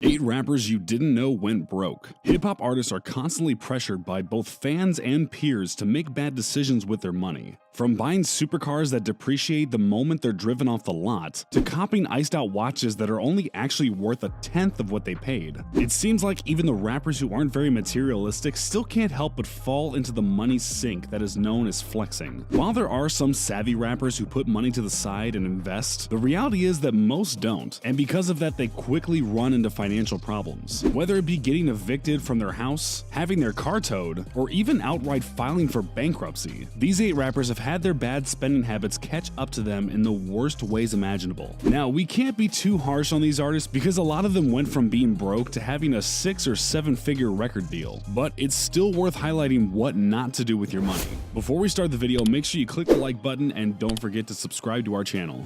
8 rappers you didn't know went broke. Hip-hop artists are constantly pressured by both fans and peers to make bad decisions with their money. From buying supercars that depreciate the moment they're driven off the lot, to copying iced-out watches that are only actually worth a tenth of what they paid. It seems like even the rappers who aren't very materialistic still can't help but fall into the money sink that is known as flexing. While there are some savvy rappers who put money to the side and invest, the reality is that most don't, and because of that they quickly run into financial problems. Whether it be getting evicted from their house, having their car towed, or even outright filing for bankruptcy, these 8 rappers have had their bad spending habits catch up to them in the worst ways imaginable. Now, we can't be too harsh on these artists because a lot of them went from being broke to having a 6 or 7 figure record deal, but it's still worth highlighting what not to do with your money. Before we start the video, make sure you click the like button and don't forget to subscribe to our channel.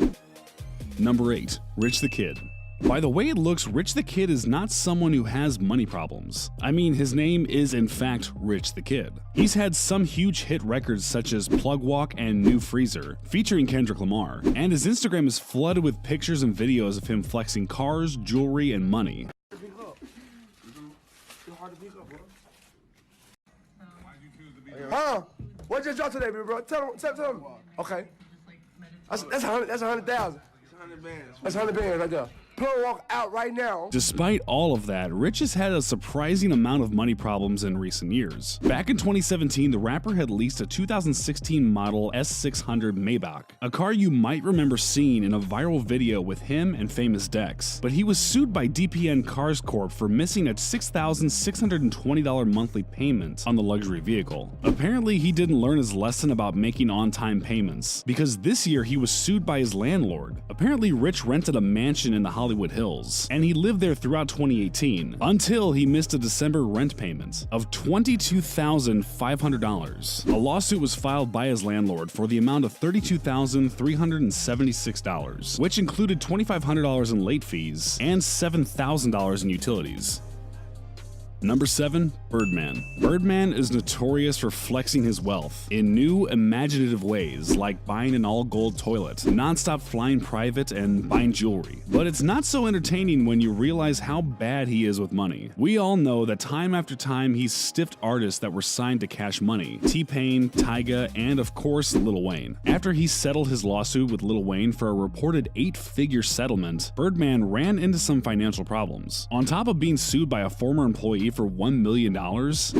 Number 8. Rich the Kid. By the way it looks, Rich the Kid is not someone who has money problems. I mean, his name is in fact Rich the Kid. He's had some huge hit records such as Plug Walk and New Freezer, featuring Kendrick Lamar, and his Instagram is flooded with pictures and videos of him flexing cars, jewelry, and money. Huh? What just dropped today, bro? Tell him. Okay. That's 100,000. That's 100 bands. That's 100 bands right there. Plug Walk out right now. Despite all of that, Rich has had a surprising amount of money problems in recent years. Back in 2017, the rapper had leased a 2016 model S600 Maybach, a car you might remember seeing in a viral video with him and Famous Dex. But he was sued by DPN Cars Corp for missing a $6,620 monthly payment on the luxury vehicle. Apparently, he didn't learn his lesson about making on-time payments, because this year he was sued by his landlord. Apparently, Rich rented a mansion in the Hollywood Hills, and he lived there throughout 2018 until he missed a December rent payment of $22,500. A lawsuit was filed by his landlord for the amount of $32,376, which included $2,500 in late fees and $7,000 in utilities. Number 7. Birdman. Birdman is notorious for flexing his wealth in new, imaginative ways, like buying an all-gold toilet, non-stop flying private, and buying jewelry. But it's not so entertaining when you realize how bad he is with money. We all know that time after time he's stiffed artists that were signed to Cash Money, T-Pain, Tyga, and of course Lil Wayne. After he settled his lawsuit with Lil Wayne for a reported 8-figure settlement, Birdman ran into some financial problems. On top of being sued by a former employee for $1 million,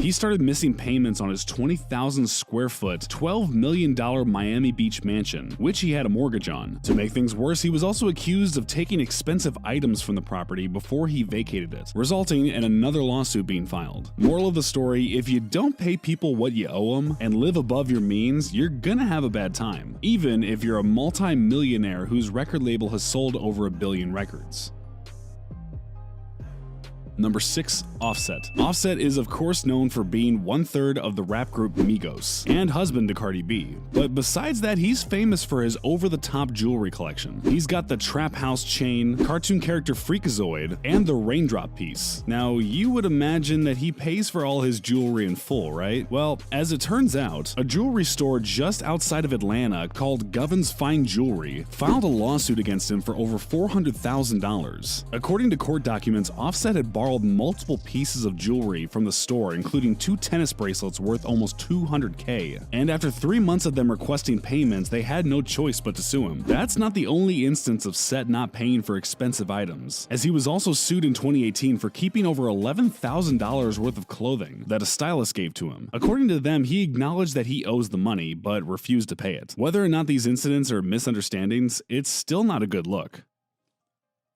he started missing payments on his 20,000 square foot, $12 million Miami Beach mansion, which he had a mortgage on. To make things worse, he was also accused of taking expensive items from the property before he vacated it, resulting in another lawsuit being filed. Moral of the story, if you don't pay people what you owe them and live above your means, you're gonna have a bad time, even if you're a multi-millionaire whose record label has sold over 1 billion records. Number 6. Offset. Offset is of course known for being 1/3 of the rap group Migos and husband to Cardi B, but besides that he's famous for his over-the-top jewelry collection. He's got the Trap House chain, cartoon character Freakazoid, and the Raindrop piece. Now you would imagine that he pays for all his jewelry in full, right? Well, as it turns out, a jewelry store just outside of Atlanta called Govin's Fine Jewelry filed a lawsuit against him for over $400,000. According to court documents, Offset had borrowed multiple pieces of jewelry from the store, including 2 tennis bracelets worth almost $200K, and after 3 months of them requesting payments, they had no choice but to sue him. That's not the only instance of Set not paying for expensive items, as he was also sued in 2018 for keeping over $11,000 worth of clothing that a stylist gave to him. According to them, he acknowledged that he owes the money, but refused to pay it. Whether or not these incidents are misunderstandings, it's still not a good look.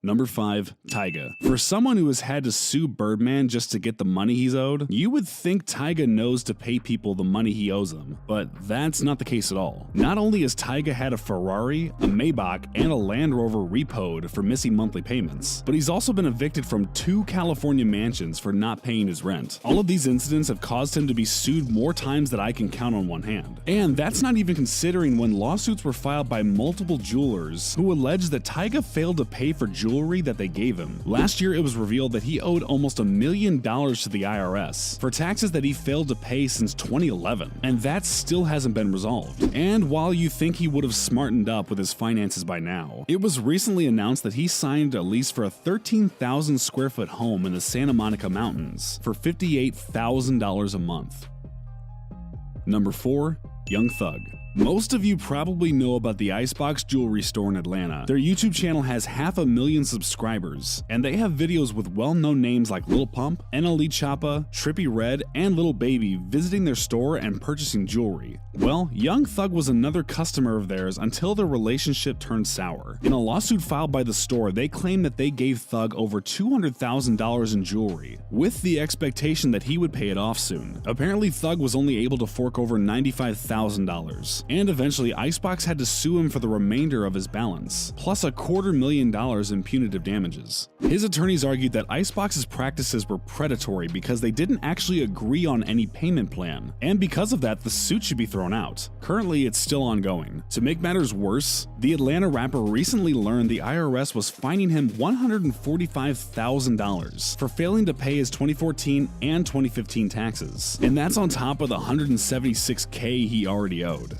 Number 5. Tyga. For someone who has had to sue Birdman just to get the money he's owed, you would think Tyga knows to pay people the money he owes them, but that's not the case at all. Not only has Tyga had a Ferrari, a Maybach, and a Land Rover repoed for missing monthly payments, but he's also been evicted from 2 California mansions for not paying his rent. All of these incidents have caused him to be sued more times than I can count on one hand. And that's not even considering when lawsuits were filed by multiple jewelers who alleged that Tyga failed to pay for jewelry jewelry that they gave him. Last year, it was revealed that he owed almost $1 million to the IRS for taxes that he failed to pay since 2011, and that still hasn't been resolved. And while you think he would have smartened up with his finances by now, it was recently announced that he signed a lease for a 13,000 square foot home in the Santa Monica Mountains for $58,000 a month. Number 4. Young Thug. Most of you probably know about the Icebox Jewelry Store in Atlanta. Their YouTube channel has 500,000 subscribers, and they have videos with well-known names like Lil Pump, NLE Choppa, Trippie Redd, and Lil Baby visiting their store and purchasing jewelry. Well, Young Thug was another customer of theirs until their relationship turned sour. In a lawsuit filed by the store, they claim that they gave Thug over $200,000 in jewelry, with the expectation that he would pay it off soon. Apparently, Thug was only able to fork over $95,000. And eventually Icebox had to sue him for the remainder of his balance, plus $250,000 in punitive damages. His attorneys argued that Icebox's practices were predatory because they didn't actually agree on any payment plan, and because of that, the suit should be thrown out. Currently, it's still ongoing. To make matters worse, the Atlanta rapper recently learned the IRS was fining him $145,000 for failing to pay his 2014 and 2015 taxes, and that's on top of the $176K he already owed.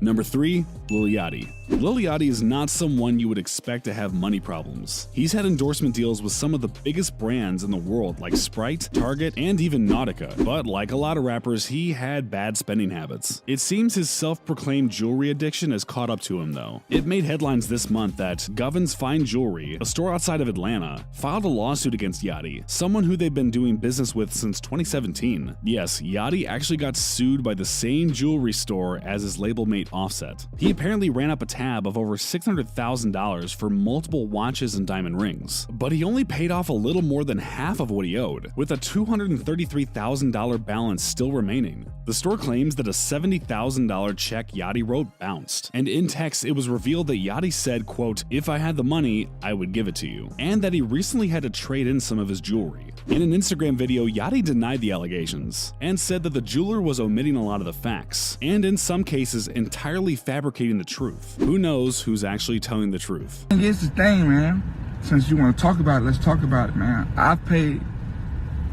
Number 3. Lil Yachty. Lil Yachty is not someone you would expect to have money problems. He's had endorsement deals with some of the biggest brands in the world like Sprite, Target, and even Nautica, but like a lot of rappers, he had bad spending habits. It seems his self-proclaimed jewelry addiction has caught up to him though. It made headlines this month that Govern's Fine Jewelry, a store outside of Atlanta, filed a lawsuit against Yachty, someone who they've been doing business with since 2017. Yes, Yachty actually got sued by the same jewelry store as his label mate Offset. He apparently ran up a tab of over $600,000 for multiple watches and diamond rings, but he only paid off a little more than half of what he owed, with a $233,000 balance still remaining. The store claims that a $70,000 check Yachty wrote bounced, and in text it was revealed that Yachty said, quote, "If I had the money, I would give it to you," and that he recently had to trade in some of his jewelry. In an Instagram video, Yachty denied the allegations, and said that the jeweler was omitting a lot of the facts, and in some cases entirely fabricating the truth. Who knows who's actually telling the truth? Here's the thing, man. Since you want to talk about it, let's talk about it, man. I've paid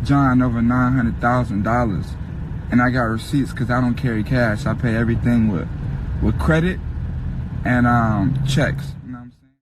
John over $900,000, and I got receipts because I don't carry cash. I pay everything with credit and checks. You know what I'm saying?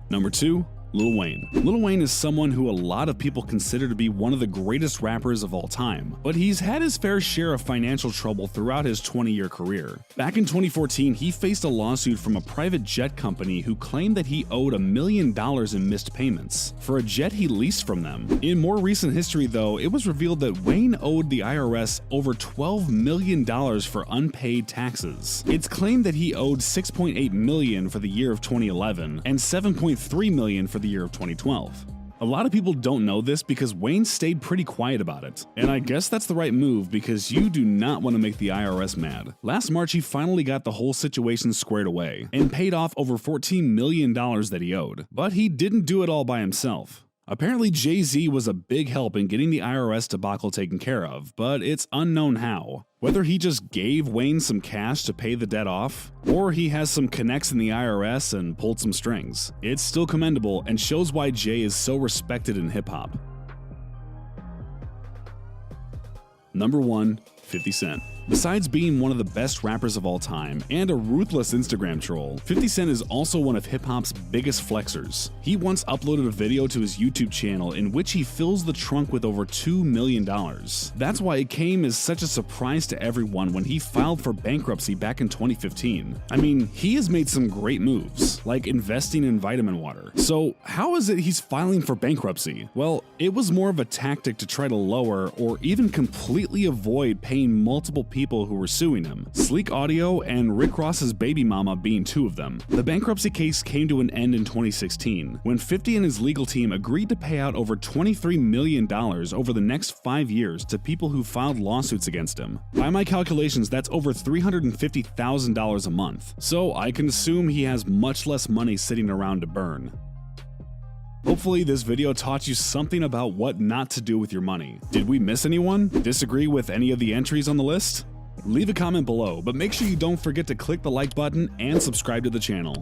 Number 2. Lil Wayne. Lil Wayne is someone who a lot of people consider to be one of the greatest rappers of all time, but he's had his fair share of financial trouble throughout his 20-year career. Back in 2014, he faced a lawsuit from a private jet company who claimed that he owed $1 million in missed payments for a jet he leased from them. In more recent history, though, it was revealed that Wayne owed the IRS over $12 million for unpaid taxes. It's claimed that he owed $6.8 million for the year of 2011 and $7.3 million for the year of 2012. A lot of people don't know this because Wayne stayed pretty quiet about it, and I guess that's the right move because you do not want to make the IRS mad. Last March, he finally got the whole situation squared away and paid off over $14 million that he owed, but he didn't do it all by himself. Apparently, Jay-Z was a big help in getting the IRS debacle taken care of, but it's unknown how. Whether he just gave Wayne some cash to pay the debt off, or he has some connects in the IRS and pulled some strings, it's still commendable and shows why Jay is so respected in hip-hop. Number 1. 50 Cent. Besides being one of the best rappers of all time and a ruthless Instagram troll, 50 Cent is also one of hip-hop's biggest flexers. He once uploaded a video to his YouTube channel in which he fills the trunk with over $2 million. That's why it came as such a surprise to everyone when he filed for bankruptcy back in 2015. I mean, he has made some great moves, like investing in vitamin water. So how is it he's filing for bankruptcy? Well, it was more of a tactic to try to lower or even completely avoid paying multiple people who were suing him, Sleek Audio and Rick Ross's baby mama being two of them. The bankruptcy case came to an end in 2016, when 50 and his legal team agreed to pay out over $23 million over the next 5 years to people who filed lawsuits against him. By my calculations, that's over $350,000 a month, so I can assume he has much less money sitting around to burn. Hopefully this video taught you something about what not to do with your money. Did we miss anyone? Disagree with any of the entries on the list? Leave a comment below, but make sure you don't forget to click the like button and subscribe to the channel.